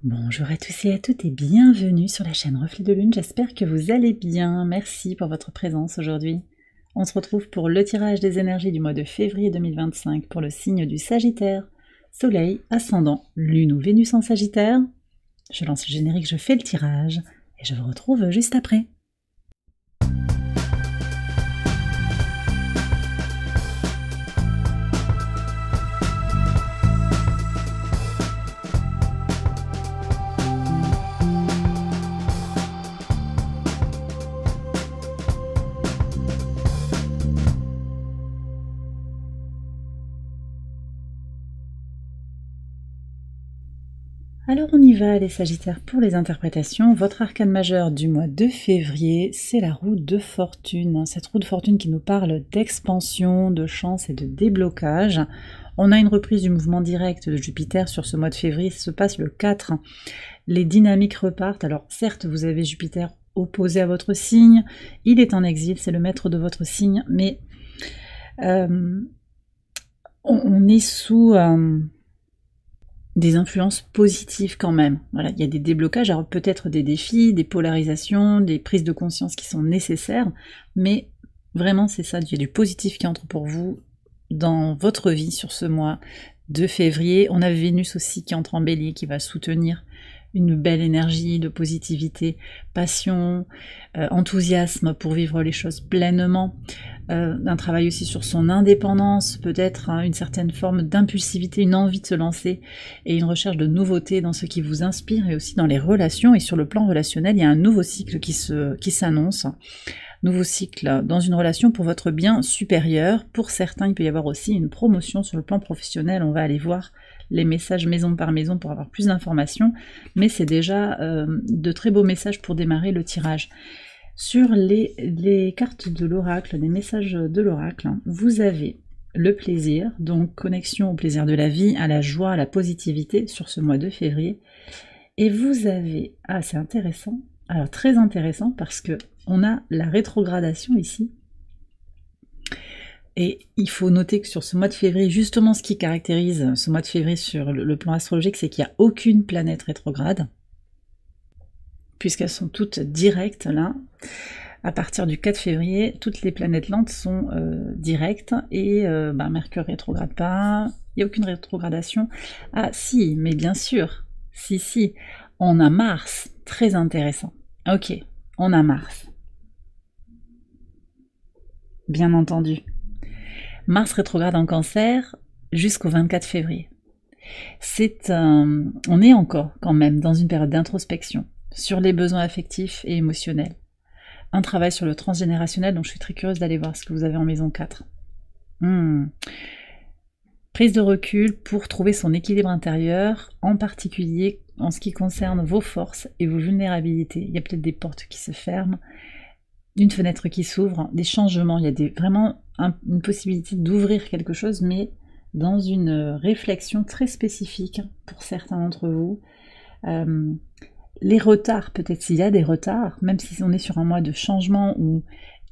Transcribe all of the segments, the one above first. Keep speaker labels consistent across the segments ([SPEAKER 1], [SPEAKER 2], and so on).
[SPEAKER 1] Bonjour à tous et à toutes et bienvenue sur la chaîne Reflet de Lune, j'espère que vous allez bien, merci pour votre présence aujourd'hui. On se retrouve pour le tirage des énergies du mois de février 2025 pour le signe du Sagittaire, Soleil, Ascendant, Lune ou Vénus en Sagittaire. Je lance le générique, je fais le tirage et je vous retrouve juste après. Alors on y va les Sagittaires pour les interprétations. Votre arcane majeur du mois de février, c'est la roue de fortune. Cette roue de fortune qui nous parle d'expansion, de chance et de déblocage. On a une reprise du mouvement direct de Jupiter sur ce mois de février, ça se passe le 4. Les dynamiques repartent. Alors certes, vous avez Jupiter opposé à votre signe, il est en exil, c'est le maître de votre signe, mais on est sous... des influences positives quand même. Voilà, il y a des déblocages, alors peut-être des défis, des polarisations, des prises de conscience qui sont nécessaires, mais vraiment c'est ça, il y a du positif qui entre pour vous dans votre vie sur ce mois de février. On a Vénus aussi qui entre en Bélier, qui va soutenir une belle énergie de positivité, passion, enthousiasme pour vivre les choses pleinement, un travail aussi sur son indépendance, peut-être une certaine forme d'impulsivité, une envie de se lancer et une recherche de nouveautés dans ce qui vous inspire et aussi dans les relations. Et sur le plan relationnel, il y a un nouveau cycle qui s'annonce. Nouveau cycle dans une relation pour votre bien supérieur. Pour certains, il peut y avoir aussi une promotion sur le plan professionnel. On va aller voir les messages maison par maison pour avoir plus d'informations, mais c'est déjà de très beaux messages pour démarrer le tirage. Sur les cartes de l'oracle, les messages de l'oracle, vous avez le plaisir, donc connexion au plaisir de la vie, à la joie, à la positivité sur ce mois de février. Et vous avez, c'est intéressant, alors très intéressant parce que on a la rétrogradation ici. Et il faut noter que sur ce mois de février, justement ce qui caractérise ce mois de février sur le plan astrologique, c'est qu'il n'y a aucune planète rétrograde, puisqu'elles sont toutes directes là. À partir du 4 février, toutes les planètes lentes sont directes, et Mercure rétrograde pas, il n'y a aucune rétrogradation. Ah si, mais bien sûr, si, on a Mars, très intéressant. Ok, on a Mars. Bien entendu. Mars rétrograde en Cancer jusqu'au 24 février. On est encore quand même dans une période d'introspection sur les besoins affectifs et émotionnels. Un travail sur le transgénérationnel, donc je suis très curieuse d'aller voir ce que vous avez en maison 4. Prise de recul pour trouver son équilibre intérieur, en particulier en ce qui concerne vos forces et vos vulnérabilités. Il y a peut-être des portes qui se ferment, une fenêtre qui s'ouvre, des changements, il y a vraiment une possibilité d'ouvrir quelque chose, mais dans une réflexion très spécifique pour certains d'entre vous. Les retards, peut-être s'il y a des retards, même si on est sur un mois de changement où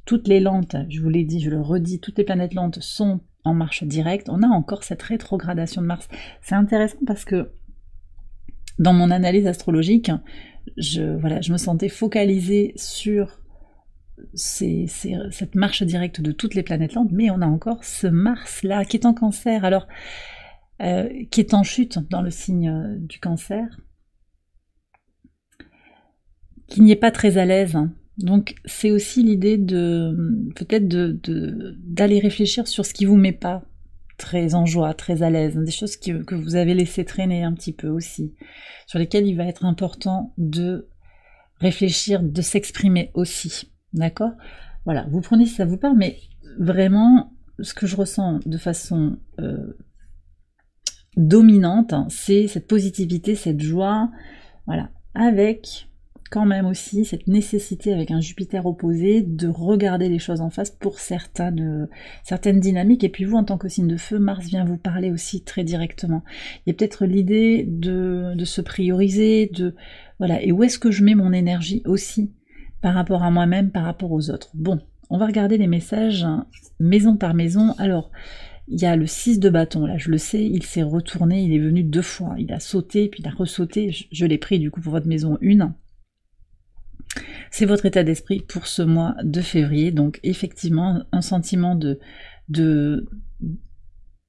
[SPEAKER 1] toutes les lentes, je vous l'ai dit, je le redis, toutes les planètes lentes sont en marche directe, on a encore cette rétrogradation de Mars. C'est intéressant parce que dans mon analyse astrologique, je me sentais focalisée sur cette marche directe de toutes les planètes lentes, mais on a encore ce Mars là qui est en Cancer, alors qui est en chute dans le signe du Cancer, qui n'y est pas très à l'aise. Donc c'est aussi l'idée peut-être d'aller réfléchir sur ce qui vous met pas très en joie, très à l'aise, des choses que vous avez laissé traîner un petit peu aussi, sur lesquelles il va être important de réfléchir, de s'exprimer aussi. D'accord? Voilà, vous prenez si ça vous parle, mais vraiment, ce que je ressens de façon dominante, c'est cette positivité, cette joie, voilà, avec quand même aussi cette nécessité, avec un Jupiter opposé, de regarder les choses en face pour certaines dynamiques. Et puis vous, en tant que signe de feu, Mars vient vous parler aussi très directement. Il y a peut-être l'idée de se prioriser, voilà, et où est-ce que je mets mon énergie aussi par rapport à moi-même, par rapport aux autres. Bon, on va regarder les messages maison par maison. Alors, Il y a le 6 de bâton, là, je le sais, il s'est retourné, il est venu 2 fois. Il a sauté, puis il a ressauté. Je l'ai pris, du coup, pour votre maison 1. C'est votre état d'esprit pour ce mois de février. Donc, effectivement, un sentiment de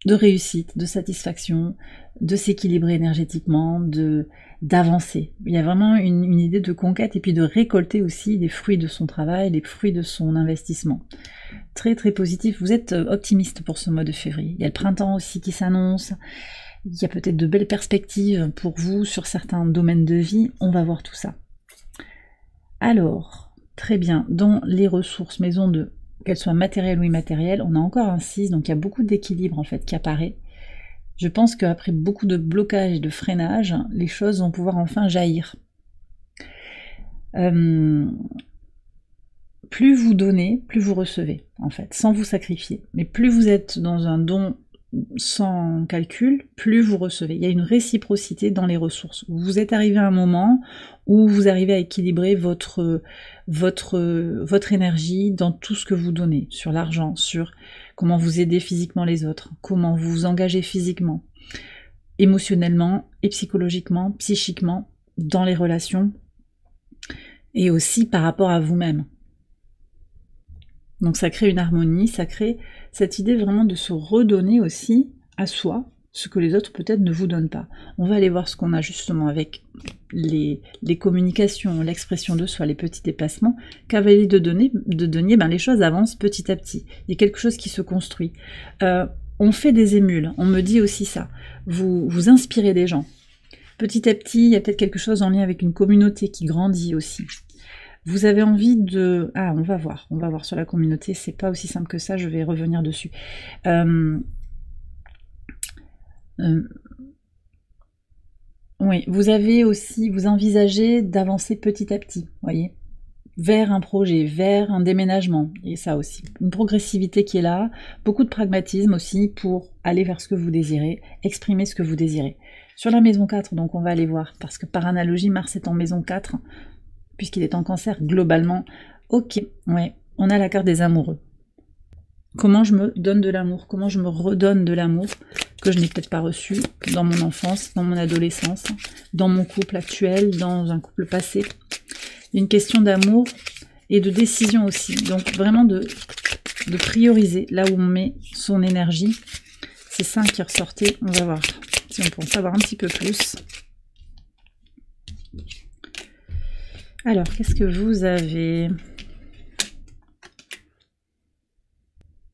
[SPEAKER 1] réussite, de satisfaction, de s'équilibrer énergétiquement, d'avancer. Il y a vraiment une idée de conquête et puis de récolter aussi les fruits de son travail, les fruits de son investissement. Très très positif, vous êtes optimiste pour ce mois de février. Il y a le printemps aussi qui s'annonce, il y a peut-être de belles perspectives pour vous sur certains domaines de vie, on va voir tout ça. Alors, très bien, dans les ressources maison 2, qu'elles soient matérielles ou immatérielles, on a encore un 6, donc il y a beaucoup d'équilibre en fait qui apparaît. Je pense qu'après beaucoup de blocage et de freinage, les choses vont pouvoir enfin jaillir. Plus vous donnez, plus vous recevez, en fait, sans vous sacrifier. Mais plus vous êtes dans un don sans calcul, plus vous recevez. Il y a une réciprocité dans les ressources. Vous êtes arrivé à un moment où vous arrivez à équilibrer votre énergie dans tout ce que vous donnez, sur l'argent, sur comment vous aidez physiquement les autres, comment vous vous engagez physiquement, émotionnellement et psychologiquement, psychiquement, dans les relations, et aussi par rapport à vous-même. Donc ça crée une harmonie, ça crée cette idée vraiment de se redonner aussi à soi, ce que les autres peut-être ne vous donnent pas. On va aller voir ce qu'on a justement avec les communications, l'expression de soi, les petits déplacements. Cavalier de denier, ben les choses avancent petit à petit. Il y a quelque chose qui se construit. On fait des émules, on me dit aussi ça. Vous inspirez des gens. Petit à petit, il y a peut-être quelque chose en lien avec une communauté qui grandit aussi. Vous avez envie de... Ah, on va voir sur la communauté, c'est pas aussi simple que ça, je vais revenir dessus. Oui, vous envisagez d'avancer petit à petit, voyez, vers un projet, vers un déménagement, et ça aussi, une progressivité qui est là, beaucoup de pragmatisme aussi pour aller vers ce que vous désirez, exprimer ce que vous désirez. Sur la maison 4, donc on va aller voir, parce que par analogie, Mars est en maison 4, puisqu'il est en Cancer globalement. Ok, ouais, on a la carte des amoureux. Comment je me donne de l'amour, comment je me redonne de l'amour que je n'ai peut-être pas reçu dans mon enfance, dans mon adolescence, dans mon couple actuel, dans un couple passé. Une question d'amour et de décision aussi. Donc vraiment de prioriser là où on met son énergie. C'est ça qui ressortait. On va voir si on peut en savoir un petit peu plus. Alors, qu'est-ce que vous avez ?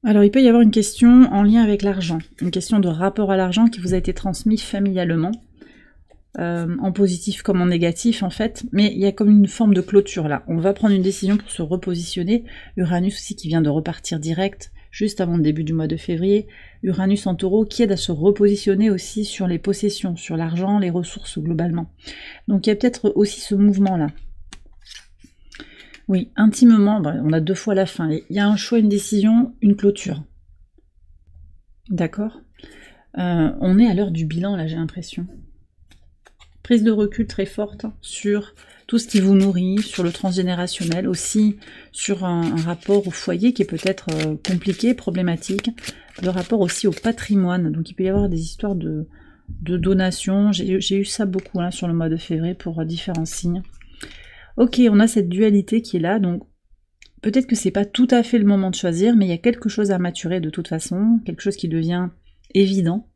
[SPEAKER 1] Alors, il peut y avoir une question en lien avec l'argent, une question de rapport à l'argent qui vous a été transmise familialement, en positif comme en négatif en fait, mais il y a comme une forme de clôture là. On va prendre une décision pour se repositionner. Uranus aussi qui vient de repartir direct, juste avant le début du mois de février. Uranus en Taureau qui aide à se repositionner aussi sur les possessions, sur l'argent, les ressources globalement. Donc il y a peut-être aussi ce mouvement là. Oui, intimement, on a 2 fois la fin. Il y a un choix, une décision, une clôture. D'accord ? On est à l'heure du bilan, là, j'ai l'impression. Prise de recul très forte sur tout ce qui vous nourrit, sur le transgénérationnel, aussi sur un rapport au foyer qui est peut-être compliqué, problématique. Le rapport aussi au patrimoine. Donc il peut y avoir des histoires de donation. J'ai eu ça beaucoup sur le mois de février pour différents signes. Ok, on a cette dualité qui est là, donc peut-être que c'est pas tout à fait le moment de choisir, mais il y a quelque chose à maturer de toute façon, quelque chose qui devient évident.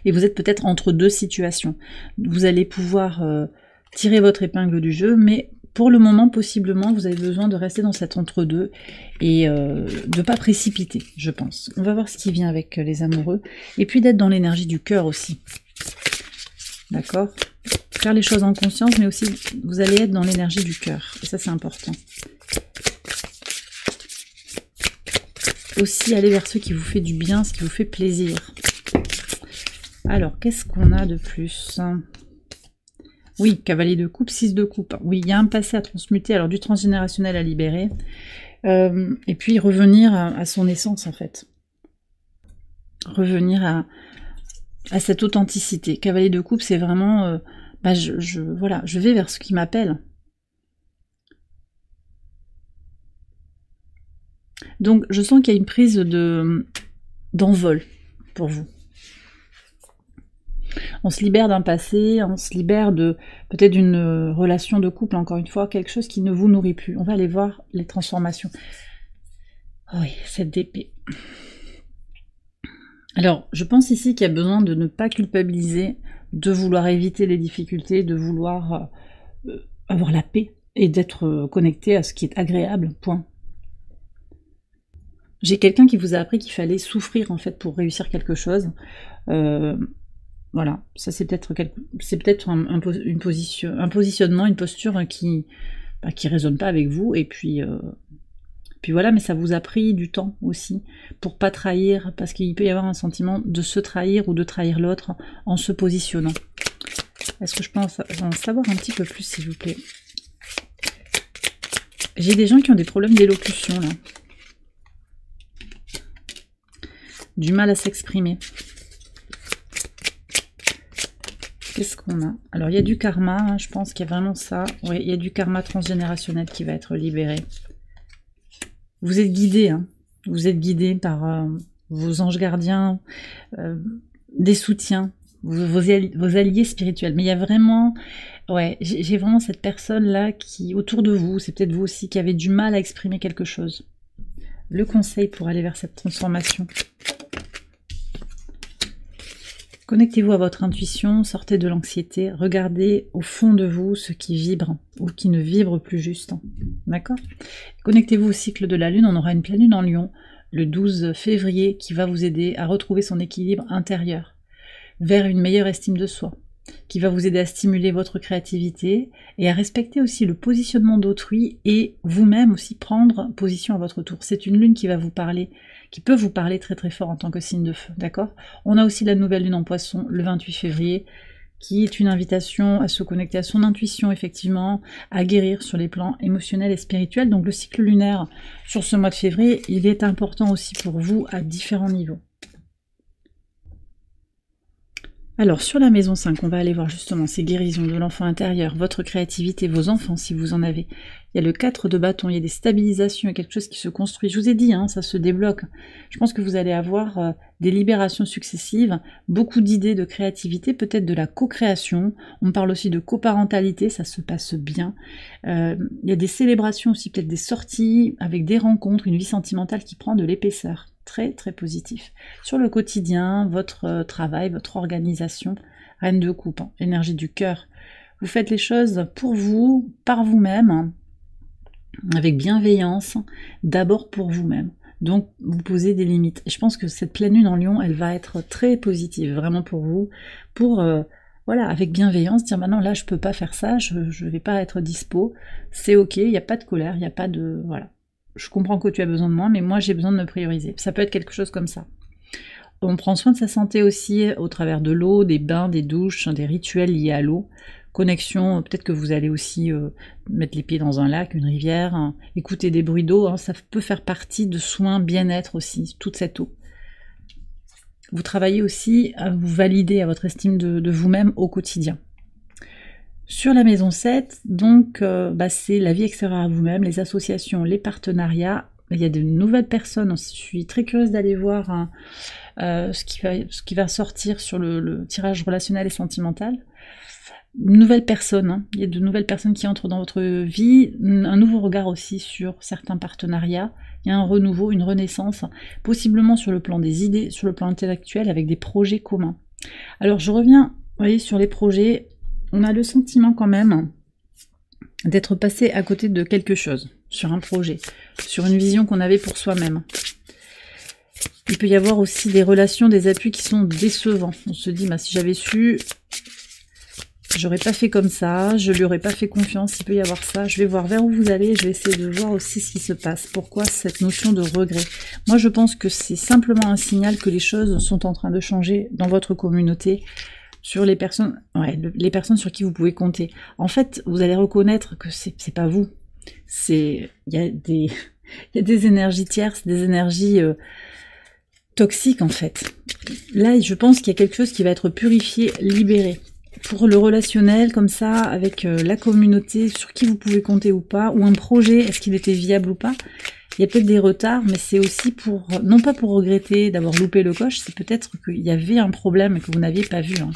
[SPEAKER 1] Et vous êtes peut-être entre 2 situations. Vous allez pouvoir tirer votre épingle du jeu, mais pour le moment, possiblement, vous avez besoin de rester dans cet entre-deux et de ne pas précipiter, je pense. On va voir ce qui vient avec les amoureux. Et puis d'être dans l'énergie du cœur aussi. D'accord ? Faire les choses en conscience, mais aussi vous allez être dans l'énergie du cœur. Et ça, c'est important. Aussi, aller vers ce qui vous fait du bien, ce qui vous fait plaisir. Alors, qu'est-ce qu'on a de plus ? Oui, cavalier de coupe, 6 de coupe. Oui, il y a un passé à transmuter, alors du transgénérationnel à libérer. Et puis revenir à son essence, en fait. Revenir à cette authenticité. Cavalier de coupe, c'est vraiment... voilà, je vais vers ce qui m'appelle. Donc, je sens qu'il y a une prise de d'envol pour vous. On se libère d'un passé, on se libère de peut-être d'une relation de couple, encore une fois, quelque chose qui ne vous nourrit plus. On va aller voir les transformations. Oui, cette d'épée. Alors, je pense ici qu'il y a besoin de ne pas culpabiliser, de vouloir éviter les difficultés, de vouloir avoir la paix et d'être connecté à ce qui est agréable, point. J'ai quelqu'un qui vous a appris qu'il fallait souffrir en fait pour réussir quelque chose. Voilà, ça c'est peut-être un positionnement, une posture qui résonne pas avec vous, et puis voilà, mais ça vous a pris du temps aussi pour pas trahir, parce qu'il peut y avoir un sentiment de se trahir ou de trahir l'autre en se positionnant. Est-ce que je peux en savoir un petit peu plus, s'il vous plaît? J'ai des gens qui ont des problèmes d'élocution là. Du mal à s'exprimer. Qu'est-ce qu'on a? Alors, il y a du karma, hein, je pense qu'il y a vraiment ça. Oui, il y a du karma transgénérationnel qui va être libéré. Vous êtes guidé, hein. Vous êtes guidé par vos anges gardiens, des soutiens, vos alliés spirituels. Mais il y a vraiment... Ouais, j'ai vraiment cette personne-là qui, autour de vous, c'est peut-être vous aussi, qui avez du mal à exprimer quelque chose. Le conseil pour aller vers cette transformation. Connectez-vous à votre intuition, sortez de l'anxiété, regardez au fond de vous ce qui vibre ou qui ne vibre plus juste. D'accord? Connectez-vous au cycle de la Lune, on aura une pleine Lune en Lion le 12 février qui va vous aider à retrouver son équilibre intérieur vers une meilleure estime de soi, qui va vous aider à stimuler votre créativité et à respecter aussi le positionnement d'autrui et vous-même aussi prendre position à votre tour. C'est une lune qui va vous parler, qui peut vous parler très très fort en tant que signe de feu, d'accord? On a aussi la nouvelle lune en Poisson le 28 février qui est une invitation à se connecter à son intuition, effectivement, à guérir sur les plans émotionnels et spirituels. Donc le cycle lunaire sur ce mois de février, il est important aussi pour vous à différents niveaux. Alors, sur la maison 5, on va aller voir justement ces guérisons de l'enfant intérieur, votre créativité, vos enfants si vous en avez. Il y a le 4 de bâton, il y a des stabilisations, il y a quelque chose qui se construit. Je vous ai dit, hein, ça se débloque. Je pense que vous allez avoir des libérations successives, beaucoup d'idées de créativité, peut-être de la co-création. On parle aussi de coparentalité, ça se passe bien. Il y a des célébrations aussi, peut-être des sorties avec des rencontres, une vie sentimentale qui prend de l'épaisseur. Très très positif. Sur le quotidien, votre travail, votre organisation, reine de coupe, hein, énergie du cœur. Vous faites les choses pour vous, par vous-même, hein, avec bienveillance, d'abord pour vous-même. Donc vous posez des limites. Et je pense que cette pleine lune en Lion, elle va être très positive, vraiment pour vous, pour voilà, avec bienveillance, dire maintenant là je peux pas faire ça, je vais pas être dispo, c'est ok, il n'y a pas de colère, il n'y a pas de... voilà. Je comprends que tu as besoin de moi, mais moi j'ai besoin de me prioriser. Ça peut être quelque chose comme ça. On prend soin de sa santé aussi au travers de l'eau, des bains, des douches, des rituels liés à l'eau. Connexion, peut-être que vous allez aussi mettre les pieds dans un lac, une rivière, hein, écouter des bruits d'eau, hein, ça peut faire partie de soins bien-être aussi, toute cette eau. Vous travaillez aussi à vous valider à votre estime de vous-même au quotidien. Sur la maison 7, donc, c'est la vie extérieure à vous-même, les associations, les partenariats. Il y a de nouvelles personnes. Je suis très curieuse d'aller voir hein, ce qui va sortir sur le tirage relationnel et sentimental. Nouvelles personnes, hein. Il y a de nouvelles personnes qui entrent dans votre vie. Un nouveau regard aussi sur certains partenariats. Il y a un renouveau, une renaissance, possiblement sur le plan des idées, sur le plan intellectuel, avec des projets communs. Alors je reviens, vous voyez, sur les projets. On a le sentiment quand même d'être passé à côté de quelque chose, sur un projet, sur une vision qu'on avait pour soi-même. Il peut y avoir aussi des relations, des appuis qui sont décevants. On se dit, si j'avais su, j'aurais pas fait comme ça, je lui aurais pas fait confiance, il peut y avoir ça. Je vais voir vers où vous allez, je vais essayer de voir aussi ce qui se passe. Pourquoi cette notion de regret? Moi, je pense que c'est simplement un signal que les choses sont en train de changer dans votre communauté, sur les personnes, les personnes sur qui vous pouvez compter. En fait, vous allez reconnaître que c'est pas vous. Il y a des énergies tierces, des énergies toxiques en fait. Là, je pense qu'il y a quelque chose qui va être purifié, libéré. Pour le relationnel, comme ça, avec la communauté, sur qui vous pouvez compter ou pas, ou un projet, est-ce qu'il était viable ou pas? Il y a peut-être des retards, mais c'est aussi pour, non pas pour regretter d'avoir loupé le coche, c'est peut-être qu'il y avait un problème que vous n'aviez pas vu. Hein.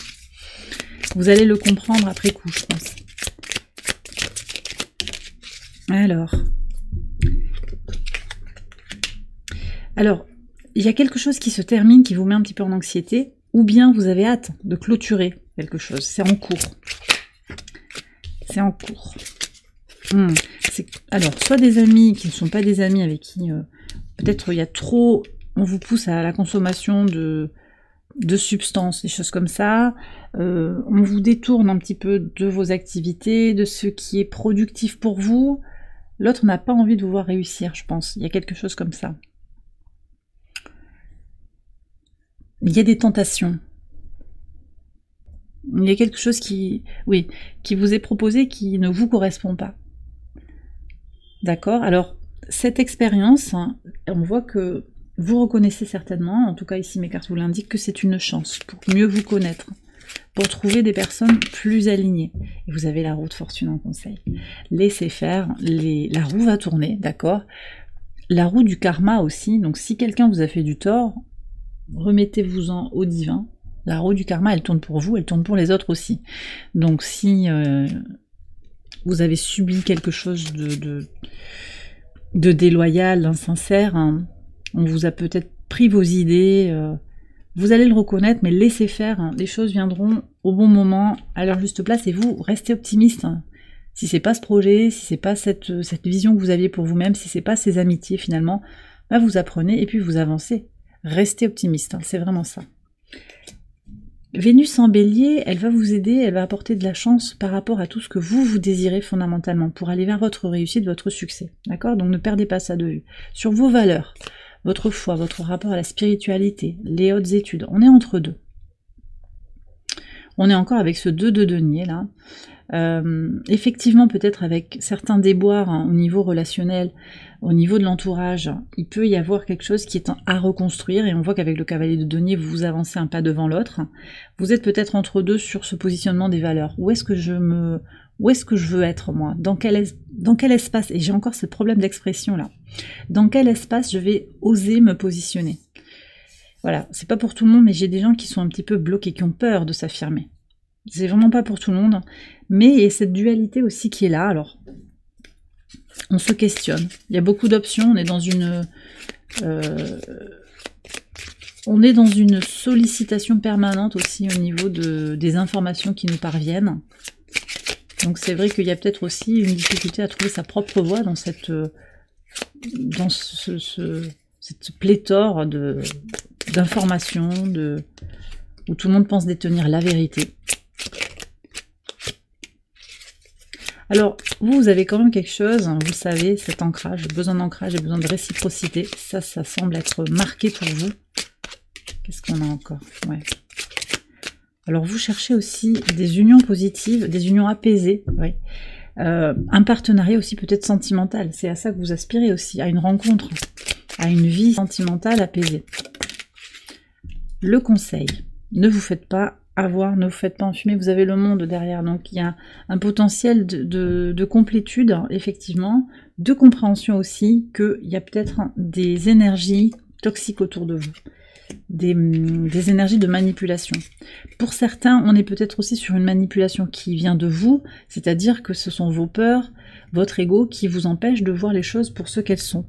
[SPEAKER 1] Vous allez le comprendre après coup, je pense. Alors, il y a quelque chose qui se termine, qui vous met un petit peu en anxiété, ou bien vous avez hâte de clôturer quelque chose. C'est en cours. C'est en cours. Alors, soit des amis qui ne sont pas des amis avec qui peut-être il y a trop, on vous pousse à la consommation de substances, des choses comme ça, on vous détourne un petit peu de vos activités, de ce qui est productif pour vous. L'autre n'a pas envie de vous voir réussir, je pense. Il y a quelque chose comme ça. Il y a des tentations. Il y a quelque chose qui vous est proposé qui ne vous correspond pas. D'accord? Alors, cette expérience, hein, on voit que vous reconnaissez certainement, en tout cas ici mes cartes vous l'indiquent, que c'est une chance pour mieux vous connaître, pour trouver des personnes plus alignées. Et vous avez la roue de fortune en conseil. Laissez faire, la roue va tourner, d'accord? La roue du karma aussi, donc si quelqu'un vous a fait du tort, remettez-vous-en au divin. La roue du karma, elle tourne pour vous, elle tourne pour les autres aussi. Donc si vous avez subi quelque chose de déloyal, d'insincère, hein, on vous a peut-être pris vos idées, vous allez le reconnaître, mais laissez faire, hein, les choses viendront au bon moment, à leur juste place, et vous, restez optimiste. Hein. Si c'est pas ce projet, si c'est pas cette vision que vous aviez pour vous-même, si c'est pas ces amitiés finalement, bah vous apprenez et puis vous avancez. Restez optimiste, hein, c'est vraiment ça. Vénus en bélier, elle va vous aider, elle va apporter de la chance par rapport à tout ce que vous désirez fondamentalement, pour aller vers votre réussite, votre succès. D'accord? Donc ne perdez pas ça de vue. Sur vos valeurs, votre foi, votre rapport à la spiritualité, les hautes études, on est entre deux. On est encore avec ce 2 de denier là. Effectivement, peut-être avec certains déboires, hein, au niveau relationnel, au niveau de l'entourage, il peut y avoir quelque chose qui est à reconstruire, et on voit qu'avec le cavalier de denier, vous avancez un pas devant l'autre. Vous êtes peut-être entre deux sur ce positionnement des valeurs. Où est-ce que je veux être moi? Dans quel espace? Et j'ai encore ce problème d'expression là. Dans quel espace je vais oser me positionner? Voilà, c'est pas pour tout le monde, mais j'ai des gens qui sont un petit peu bloqués, qui ont peur de s'affirmer. C'est vraiment pas pour tout le monde, mais il y a cette dualité aussi qui est là. Alors, on se questionne. Il y a beaucoup d'options. On est dans une sollicitation permanente aussi au niveau des informations qui nous parviennent. Donc c'est vrai qu'il y a peut-être aussi une difficulté à trouver sa propre voie dans cette pléthore d'informations, où tout le monde pense détenir la vérité. Alors, vous avez quand même quelque chose, hein, vous savez, cet ancrage, besoin d'ancrage et besoin de réciprocité, ça semble être marqué pour vous. Qu'est-ce qu'on a encore? Ouais. Alors, vous cherchez aussi des unions positives, des unions apaisées, ouais. Un partenariat aussi peut-être sentimental, c'est à ça que vous aspirez aussi, à une rencontre, à une vie sentimentale apaisée. Le conseil, ne vous faites pas avoir, ne vous faites pas enfumer, vous avez le monde derrière, donc il y a un potentiel de complétude, effectivement, de compréhension aussi, qu'il y a peut-être des énergies toxiques autour de vous, des énergies de manipulation. Pour certains, on est peut-être aussi sur une manipulation qui vient de vous, c'est-à-dire que ce sont vos peurs, votre ego qui vous empêche de voir les choses pour ce qu'elles sont.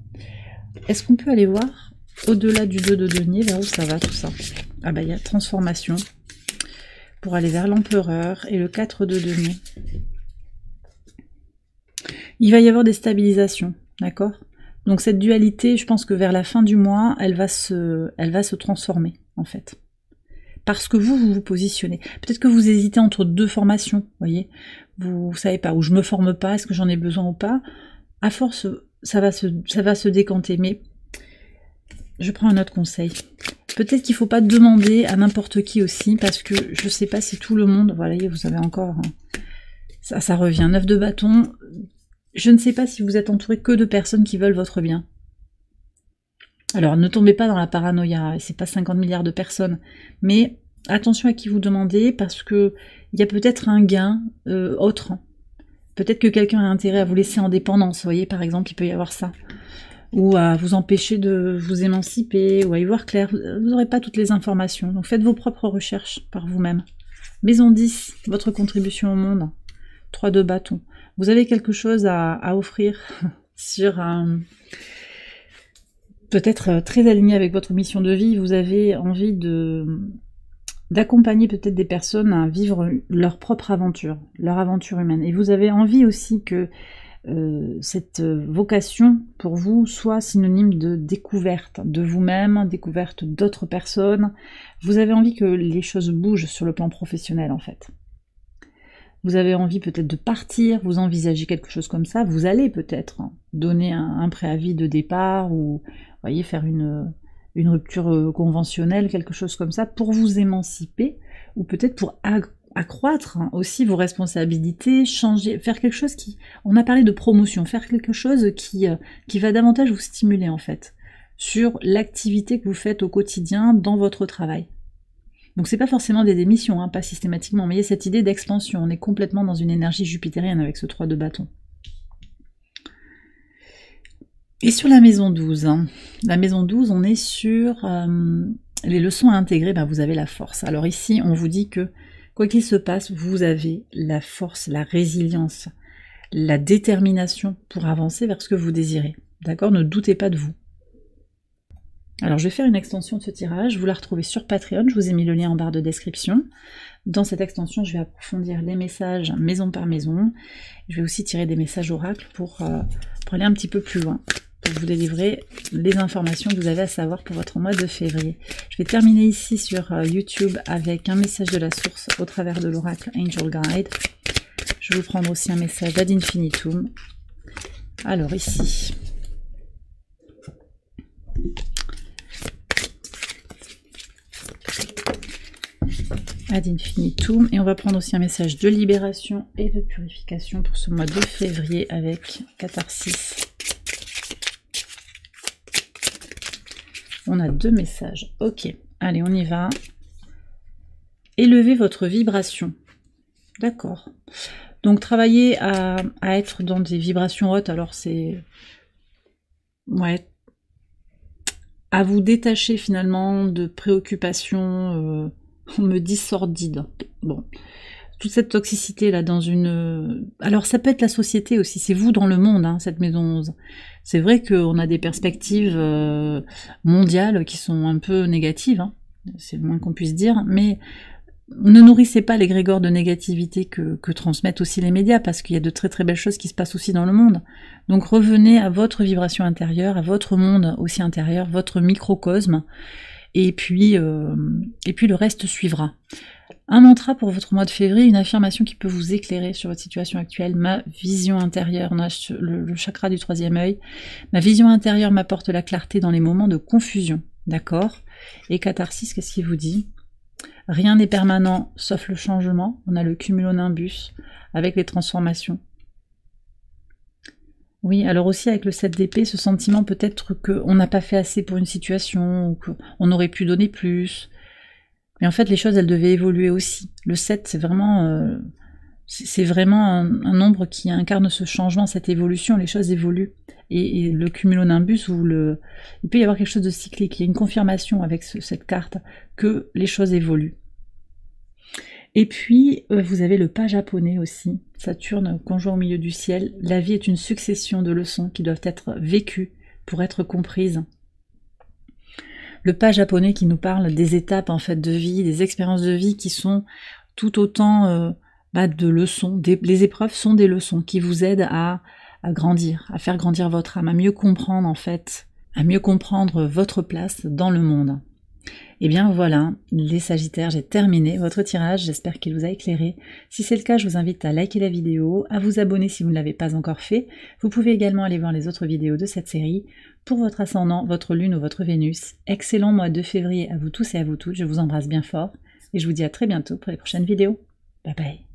[SPEAKER 1] Est-ce qu'on peut aller voir, au-delà du 2 de denier, vers où ça va tout ça? Ah bah il y a transformation, pour aller vers l'empereur, et le 4 de denier. Il va y avoir des stabilisations, d'accord? Donc cette dualité, je pense que vers la fin du mois, elle va se transformer, en fait. Parce que vous positionnez. Peut-être que vous hésitez entre deux formations, vous voyez? Vous savez pas, où je me forme pas, est-ce que j'en ai besoin ou pas? À force, ça va se décanter, mais je prends un autre conseil. Peut-être qu'il ne faut pas demander à n'importe qui aussi, parce que je ne sais pas si tout le monde... Voilà, vous avez encore... Hein, ça revient, 9 de bâton. Je ne sais pas si vous êtes entouré que de personnes qui veulent votre bien. Alors, ne tombez pas dans la paranoïa, c'est pas 50 milliards de personnes. Mais attention à qui vous demandez, parce que il y a peut-être un gain autre. Peut-être que quelqu'un a intérêt à vous laisser en dépendance, vous voyez, par exemple, il peut y avoir ça. ou à vous empêcher de vous émanciper, ou à y voir clair. Vous n'aurez pas toutes les informations, donc faites vos propres recherches par vous-même. Maison 10, votre contribution au monde. 3 de bâton. Vous avez quelque chose à offrir sur un... peut-être très aligné avec votre mission de vie. Vous avez envie d'accompagner peut-être des personnes à vivre leur propre aventure, leur aventure humaine. Et vous avez envie aussi que cette vocation pour vous soit synonyme de découverte de vous-même, découverte d'autres personnes. Vous avez envie que les choses bougent sur le plan professionnel en fait. Vous avez envie peut-être de partir, vous envisagez quelque chose comme ça, vous allez peut-être donner un préavis de départ ou voyez, faire une rupture conventionnelle, quelque chose comme ça, pour vous émanciper, ou peut-être pour accroître aussi vos responsabilités, changer, faire quelque chose qui... On a parlé de promotion, faire quelque chose qui va davantage vous stimuler en fait, sur l'activité que vous faites au quotidien dans votre travail. Donc c'est pas forcément des démissions, hein, pas systématiquement, mais il y a cette idée d'expansion, on est complètement dans une énergie jupitérienne avec ce 3 de bâton. Et sur la maison 12, hein, la maison 12, on est sur les leçons à intégrer, ben vous avez la force. Alors ici, on vous dit que, quoi qu'il se passe, vous avez la force, la résilience, la détermination pour avancer vers ce que vous désirez. D'accord? Ne doutez pas de vous. Alors je vais faire une extension de ce tirage, vous la retrouvez sur Patreon, je vous ai mis le lien en barre de description. Dans cette extension, je vais approfondir les messages maison par maison. Je vais aussi tirer des messages oracles pour aller un petit peu plus loin, pour vous délivrer les informations que vous avez à savoir pour votre mois de février. Je vais terminer ici sur YouTube avec un message de la source au travers de l'oracle Angel Guide. Je vais vous prendre aussi un message ad infinitum. Alors ici... ad infinitum, et on va prendre aussi un message de libération et de purification pour ce mois de février avec catharsis. On a 2 messages, ok, allez on y va. Élevez votre vibration, d'accord, donc travaillez à être dans des vibrations hautes, alors c'est... ouais, à vous détacher finalement de préoccupations... on me dit sordide. Bon, toute cette toxicité là dans une... Alors ça peut être la société aussi, c'est vous dans le monde, hein, cette maison 11. C'est vrai qu'on a des perspectives mondiales qui sont un peu négatives, hein, c'est le moins qu'on puisse dire, mais ne nourrissez pas l'égrégore de négativité que transmettent aussi les médias, parce qu'il y a de très très belles choses qui se passent aussi dans le monde. Donc revenez à votre vibration intérieure, à votre monde aussi intérieur, votre microcosme, et puis le reste suivra. Un mantra pour votre mois de février, une affirmation qui peut vous éclairer sur votre situation actuelle. Ma vision intérieure, on a le chakra du 3e œil. Ma vision intérieure m'apporte la clarté dans les moments de confusion. D'accord? Et catharsis, qu'est-ce qu'il vous dit? Rien n'est permanent sauf le changement. On a le cumulonimbus avec les transformations. Oui, alors aussi avec le 7 d'épée, ce sentiment peut-être qu'on n'a pas fait assez pour une situation, ou qu'on aurait pu donner plus. Mais en fait, les choses, elles devaient évoluer aussi. Le 7, c'est vraiment un nombre qui incarne ce changement, cette évolution, les choses évoluent. Et le cumulonimbus, il peut y avoir quelque chose de cyclique, il y a une confirmation avec cette carte que les choses évoluent. Et puis, vous avez le pas japonais aussi, Saturne conjoint au milieu du ciel. La vie est une succession de leçons qui doivent être vécues pour être comprises. Le pas japonais qui nous parle des étapes en fait de vie, des expériences de vie qui sont tout autant de leçons. Les épreuves sont des leçons qui vous aident à grandir, à faire grandir votre âme, à mieux comprendre en fait, à mieux comprendre votre place dans le monde. Et bien voilà, les Sagittaires, j'ai terminé votre tirage, j'espère qu'il vous a éclairé. Si c'est le cas, je vous invite à liker la vidéo, à vous abonner si vous ne l'avez pas encore fait. Vous pouvez également aller voir les autres vidéos de cette série. Pour votre ascendant, votre lune ou votre Vénus, excellent mois de février à vous tous et à vous toutes, je vous embrasse bien fort et je vous dis à très bientôt pour les prochaines vidéos. Bye bye.